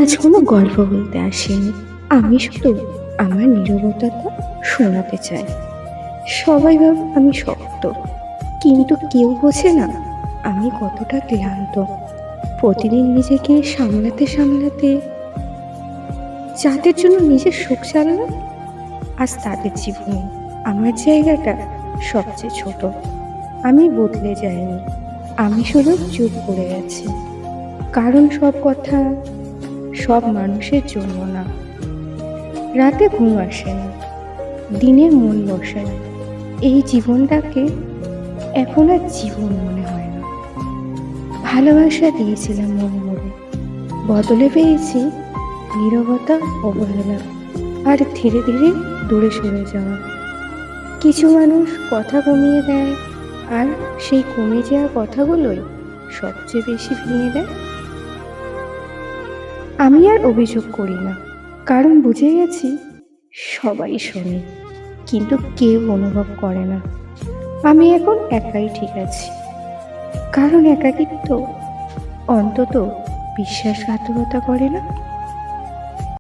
আজ কোনো গল্প বলতে আসিনি। আমি শুধু আমার নীরবতাটা শোনাতে চাই। সবাই ভাবে আমি শক্ত, কিন্তু কেউ বোঝে না আমি কতটা ক্লান্ত। প্রতিদিন নিজেকে সামলাতে সামলাতে যাদের জন্য নিজের সুখ চালালাম, আজ তাদের জীবনে আমার জায়গাটা সবচেয়ে ছোট। আমি বদলে যাইনি, আমি শুধু চুপ করে গেছি। কারণ সব কথা সব মানুষের জন্য না। রাতে ঘুম আসে না, দিনে মন বসে না। এই জীবনটাকে এখন আর জীবন মনে হয় না। ভালোবাসা দিয়েছিলাম মনে মনে, বদলে পেয়েছি নীরবতা, অবহেলা আর ধীরে ধীরে দূরে সরে যাওয়া। কিছু মানুষ কথা কমিয়ে দেয়, আর সেই কমে যাওয়া কথাগুলোই সবচেয়ে বেশি ভেঙে দেয়। আমি আর অভিযোগ করি না, কারণ বুঝে গেছি সবাই শোনে, কিন্তু কেউ অনুভব করে না। আমি এখন একাই ঠিক আছি, কারণ একাকিত্ব অন্তত বিশ্বাসঘাতকতা করে না।